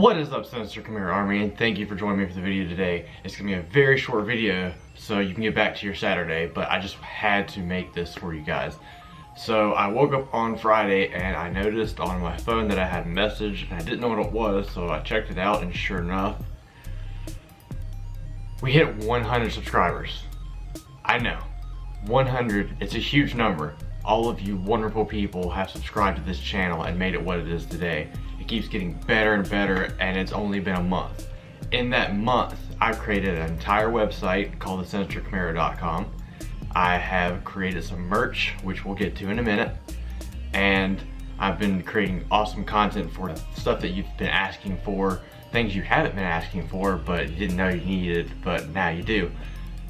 What is up, Sinister Camaro Army, and thank you for joining me for the video today. It's gonna be a very short video so you can get back to your Saturday, but I just had to make this for you guys. So I woke up on Friday and I noticed on my phone that I had a message and I didn't know what it was, so I checked it out, and sure enough, we hit 100 subscribers. I know, 100, it's a huge number. All of you wonderful people have subscribed to this channel and made it what it is today. It keeps getting better and better, and it's only been a month. In that month, I've created an entire website called thesinistercamaro.com. I have created some merch, which we'll get to in a minute, and I've been creating awesome content for stuff that you've been asking for, things you haven't been asking for, but you didn't know you needed, but now you do.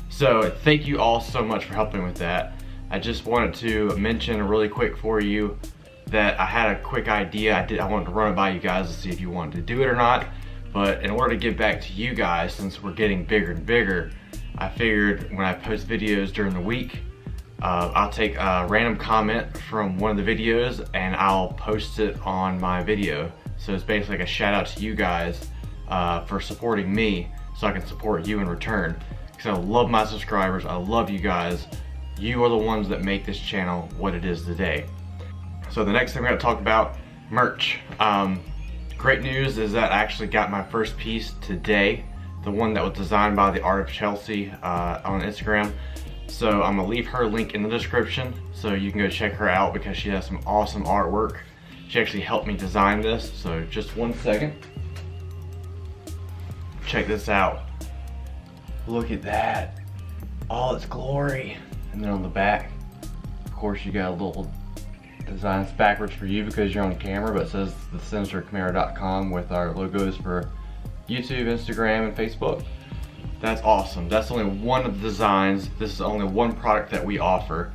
So thank you all so much for helping with that. I just wanted to mention really quick for you that I had a quick idea. I wanted to run it by you guys to see if you wanted to do it or not. But in order to get back to you guys, since we're getting bigger and bigger, I figured when I post videos during the week, I'll take a random comment from one of the videos and I'll post it on my video. So it's basically like a shout out to you guys for supporting me, so I can support you in return. Because I love my subscribers, I love you guys. You are the ones that make this channel what it is today. So the next thing we're gonna talk about, merch. Great news is that I actually got my first piece today, the one that was designed by the Art of Chelsea on Instagram. So I'm gonna leave her link in the description so you can go check her out because she has some awesome artwork. She actually helped me design this, so just one second. Check this out. Look at that, all its glory. And then on the back, of course, you got a little design backwards for you because you're on camera, but it says thesinistercamaro.com with our logos for YouTube, Instagram, and Facebook. That's awesome. That's only one of the designs. This is only one product that we offer.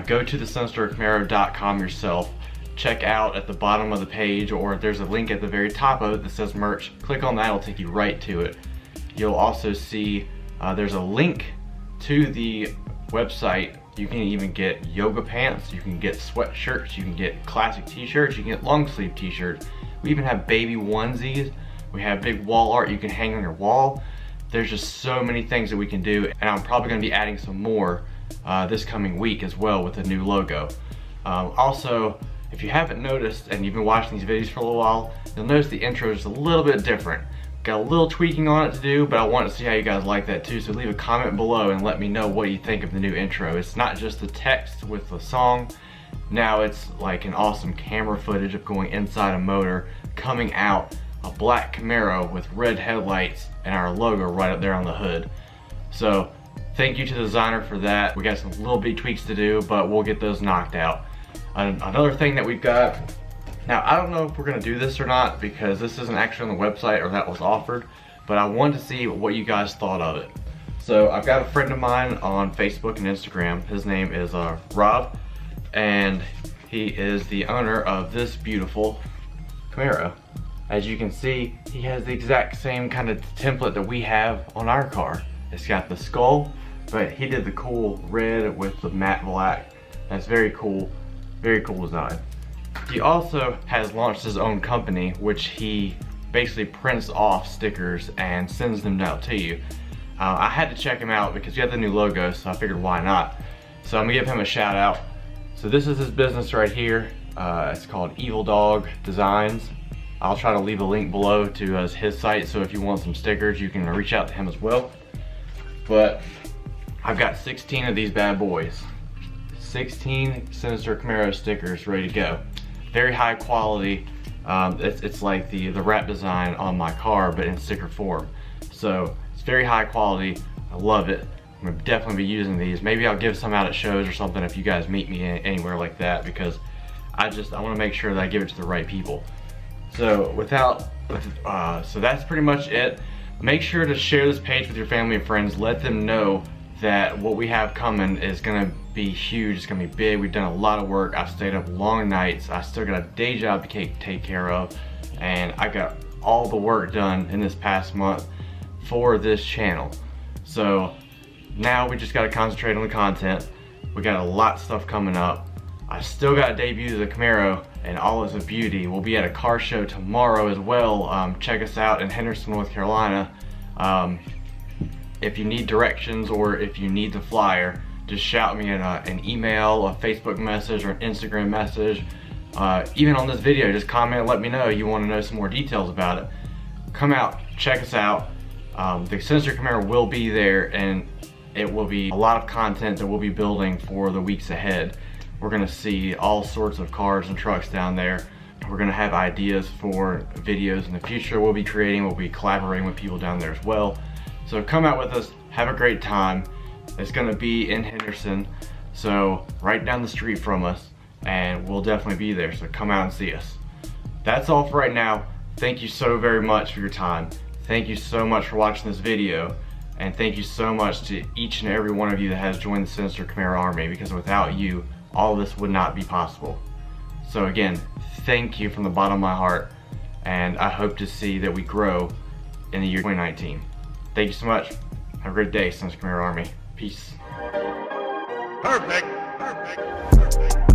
Go to thesinistercamaro.com yourself. Check out at the bottom of the page, or there's a link at the very top of it that says merch. Click on that, it'll take you right to it. You'll also see there's a link to the website. You can even get yoga pants, you can get sweatshirts, you can get classic t-shirts, you can get long sleeve t-shirts. We even have baby onesies. We have big wall art you can hang on your wall. There's just so many things that we can do, and I'm probably gonna be adding some more this coming week as well with a new logo. Also, if you haven't noticed and you've been watching these videos for a little while, you'll notice the intro is a little bit different. Got a little tweaking on it to do, but I want to see how you guys like that too, so leave a comment below and let me know what you think of the new intro. It's not just the text with the song, now it's like an awesome camera footage of going inside a motor, coming out a black Camaro with red headlights and our logo right up there on the hood. So thank you to the designer for that. We got some little bit tweaks to do, but we'll get those knocked out. Another thing that we've got, now, I don't know if we're gonna do this or not because this isn't actually on the website or that was offered, but I wanted to see what you guys thought of it. So I've got a friend of mine on Facebook and Instagram. His name is Rob, and he is the owner of this beautiful Camaro. As you can see, he has the exact same kind of template that we have on our car. It's got the skull, but he did the cool red with the matte black. That's very cool design. He also has launched his own company, which he basically prints off stickers and sends them out to you. I had to check him out because he had the new logo, so I figured why not. So I'm gonna give him a shout out. So this is his business right here. It's called Evil Dog Designs. I'll try to leave a link below to his site, so if you want some stickers, you can reach out to him as well. But I've got 16 of these bad boys. 16 Sinister Camaro stickers ready to go. Very high quality. It's like the wrap design on my car, but in sticker form. So it's very high quality. I love it. I'm gonna definitely be using these. Maybe I'll give some out at shows or something if you guys meet me anywhere like that, because I want to make sure that I give it to the right people. So so that's pretty much it. Make sure to share this page with your family and friends. Let them know that what we have coming is gonna be huge. It's gonna be big. We've done a lot of work. I've stayed up long nights. I still got a day job to take care of, and I got all the work done in this past month for this channel. So now we just gotta concentrate on the content. We got a lot of stuff coming up. I still got to debut the Camaro and all its beauty. We'll be at a car show tomorrow as well. Check us out in Henderson, North Carolina. If you need directions or if you need the flyer, just shout me an email, a Facebook message, or an Instagram message. Even on this video, just comment, let me know you want to know some more details about it. Come out, check us out. The Sinister Camaro will be there, and it will be a lot of content that we'll be building for the weeks ahead. We're gonna see all sorts of cars and trucks down there. We're gonna have ideas for videos in the future we'll be creating. We'll be collaborating with people down there as well. So come out with us, have a great time. It's gonna be in Henderson, so right down the street from us, and we'll definitely be there, so come out and see us. That's all for right now. Thank you so very much for your time. Thank you so much for watching this video, and thank you so much to each and every one of you that has joined the Sinister Camaro Army, because without you, all of this would not be possible. So again, thank you from the bottom of my heart, and I hope to see that we grow in the year 2019. Thank you so much. Have a great day, Sinister Camaro Army. Peace. Perfect. Perfect. Perfect.